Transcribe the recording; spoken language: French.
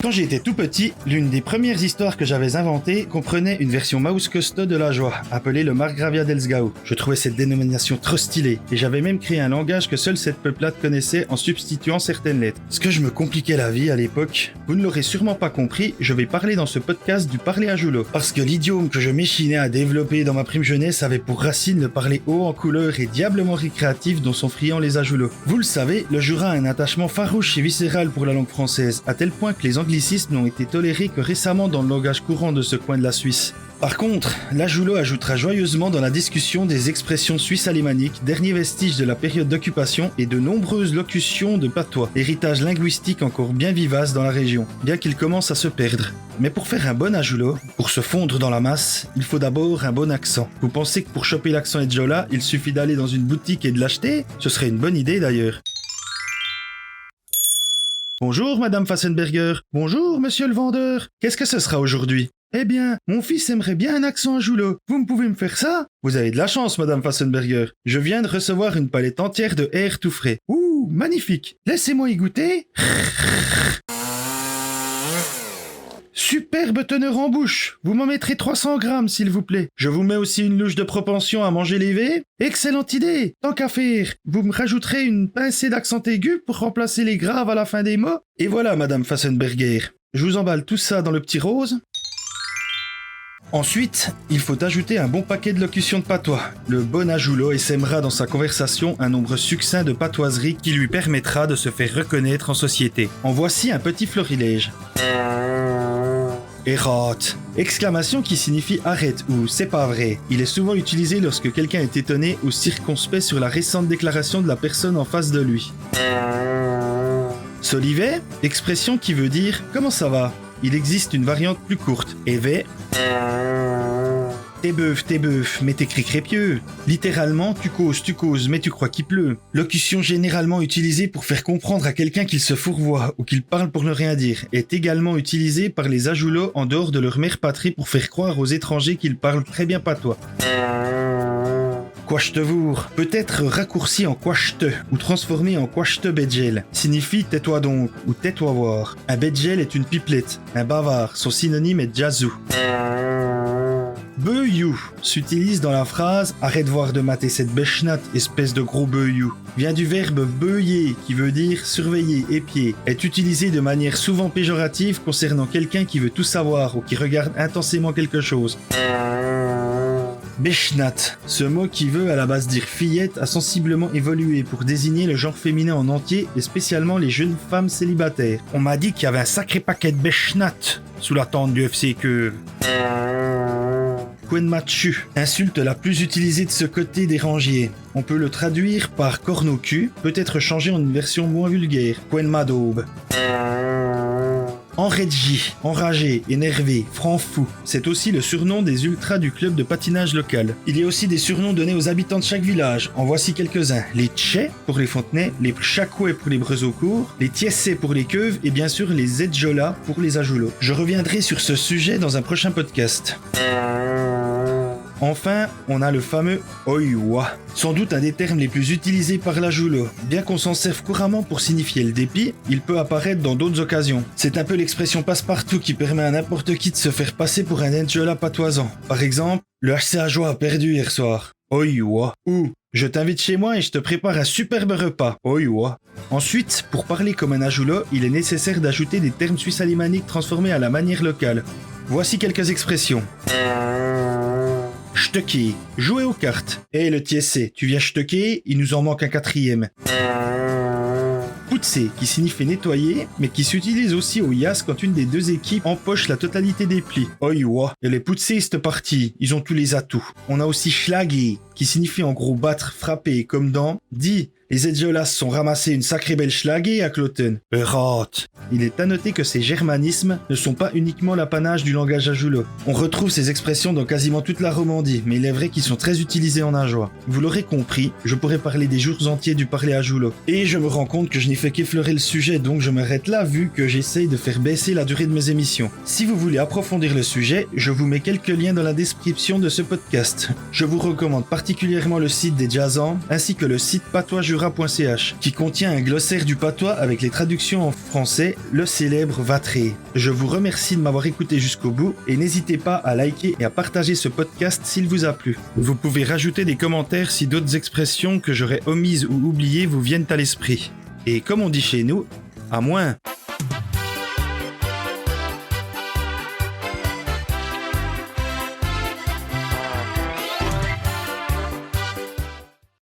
Quand j'étais tout petit, l'une des premières histoires que j'avais inventées comprenait une version Maus Costa de la joie, appelée le Margravia dels Gau. Je trouvais cette dénomination trop stylée, et j'avais même créé un langage que seule cette peuplade connaissait en substituant certaines lettres. Ce que je me compliquais la vie à l'époque. Vous ne l'aurez sûrement pas compris, je vais parler dans ce podcast du parler à Joulo, parce que l'idiome que je m'échinais à développer dans ma prime jeunesse avait pour racine le parler haut en couleur et diablement récréatif dont sont friands les Ajoulots. Vous le savez, le Jura a un attachement farouche et viscéral pour la langue française, à tel point que les anglicismes n'ont été tolérés que récemment dans le langage courant de ce coin de la Suisse. Par contre, l'Ajoulo ajoutera joyeusement dans la discussion des expressions suisses alémaniques, derniers vestiges de la période d'occupation et de nombreuses locutions de patois, héritage linguistique encore bien vivace dans la région, bien qu'il commence à se perdre. Mais pour faire un bon Ajoulo, pour se fondre dans la masse, il faut d'abord un bon accent. Vous pensez que pour choper l'accent Edjola, il suffit d'aller dans une boutique et de l'acheter? Ce serait une bonne idée d'ailleurs. Bonjour Madame Fassenberger. Bonjour Monsieur le vendeur. Qu'est-ce que ce sera aujourd'hui? Eh bien, mon fils aimerait bien un accent Ajoulo. Vous me pouvez me faire ça? Vous avez de la chance, Madame Fassenberger. Je viens de recevoir une palette entière de air tout frais. Ouh, magnifique. Laissez-moi y goûter. Superbe teneur en bouche. Vous m'en mettrez 300 grammes, s'il vous plaît. Je vous mets aussi une louche de propension à manger l'évé. Excellente idée. Tant qu'à faire, vous me rajouterez une pincée d'accent aigu pour remplacer les graves à la fin des mots. Et voilà, Madame Fassenberger. Je vous emballe tout ça dans le petit rose. Ensuite, il faut ajouter un bon paquet de locutions de patois. Le bon Ajoulo essaimera dans sa conversation un nombre succinct de patoiseries qui lui permettra de se faire reconnaître en société. En voici un petit florilège. Errate. Exclamation qui signifie arrête ou c'est pas vrai. Il est souvent utilisé lorsque quelqu'un est étonné ou circonspect sur la récente déclaration de la personne en face de lui. Solivet, expression qui veut dire comment ça va. Il existe une variante plus courte. Évé. T'es bœuf, mais t'es crépieux. Littéralement, tu causes, mais tu crois qu'il pleut. Locution généralement utilisée pour faire comprendre à quelqu'un qu'il se fourvoie ou qu'il parle pour ne rien dire, est également utilisée par les Ajoulots en dehors de leur mère patrie pour faire croire aux étrangers qu'ils parlent très bien patois. Quachtevour, peut être raccourci en quachte ou transformé en quachte bedgel, signifie tais-toi donc ou tais-toi voir. Un bedgel est une pipelette, un bavard, son synonyme est jazou. Beuillou s'utilise dans la phrase « Arrête voir de mater cette béchnate, espèce de gros beuillou » vient du verbe « beuiller » qui veut dire « surveiller, épier », est utilisé de manière souvent péjorative concernant quelqu'un qui veut tout savoir ou qui regarde intensément quelque chose. Béchnat, ce mot qui veut à la base dire fillette a sensiblement évolué pour désigner le genre féminin en entier et spécialement les jeunes femmes célibataires. On m'a dit qu'il y avait un sacré paquet de béchnat sous la tente du FC Queuve. Quenmachu, insulte la plus utilisée de ce côté des rangiers. On peut le traduire par corne au cul, peut être changé en une version moins vulgaire. Quenmadobe. Enredji, enragé, énervé, franc fou. C'est aussi le surnom des ultras du club de patinage local. Il y a aussi des surnoms donnés aux habitants de chaque village. En voici quelques-uns. Les Tchè pour les Fontenay, les Chakoué pour les Brezaucourt, les Tiessé pour les Queuves et bien sûr les Edjola pour les Ajoulots. Je reviendrai sur ce sujet dans un prochain podcast. Enfin, on a le fameux Oiwa, sans doute un des termes les plus utilisés par l'Ajoulo. Bien qu'on s'en serve couramment pour signifier le dépit, il peut apparaître dans d'autres occasions. C'est un peu l'expression passe-partout qui permet à n'importe qui de se faire passer pour un Edjola patoisant. Par exemple, le HCA Joie a perdu hier soir. Oiwa. Ou je t'invite chez moi et je te prépare un superbe repas. Oiwa. Ensuite, pour parler comme un Ajoulo, il est nécessaire d'ajouter des termes suisses alémaniques transformés à la manière locale. Voici quelques expressions. Stöcker, jouer aux cartes. Eh le Tiessé, tu viens stöcker, il nous en manque un quatrième. Poutser, qui signifie nettoyer, mais qui s'utilise aussi au Yas quand une des deux équipes empoche la totalité des plis. Oiwa. Et les Poutseistes partis, ils ont tous les atouts. On a aussi Schlager, qui signifie en gros battre, frapper, comme dans dit. Les Edjolas sont ramassés une sacrée belle Schlager à Cloten. Errate. Il est à noter que ces germanismes ne sont pas uniquement l'apanage du langage ajoulo. On retrouve ces expressions dans quasiment toute la Romandie, mais il est vrai qu'ils sont très utilisés en ajoie. Vous l'aurez compris, je pourrais parler des jours entiers du parler ajoulo. Et je me rends compte que je n'y fais qu'effleurer le sujet, donc je m'arrête là vu que j'essaye de faire baisser la durée de mes émissions. Si vous voulez approfondir le sujet, je vous mets quelques liens dans la description de ce podcast. Je vous recommande particulièrement le site des Jazzans, ainsi que le site patoisjura.ch, qui contient un glossaire du patois avec les traductions en français c'était le célèbre Vatré. Je vous remercie de m'avoir écouté jusqu'au bout et n'hésitez pas à liker et à partager ce podcast s'il vous a plu. Vous pouvez rajouter des commentaires si d'autres expressions que j'aurais omises ou oubliées vous viennent à l'esprit. Et comme on dit chez nous, à moins...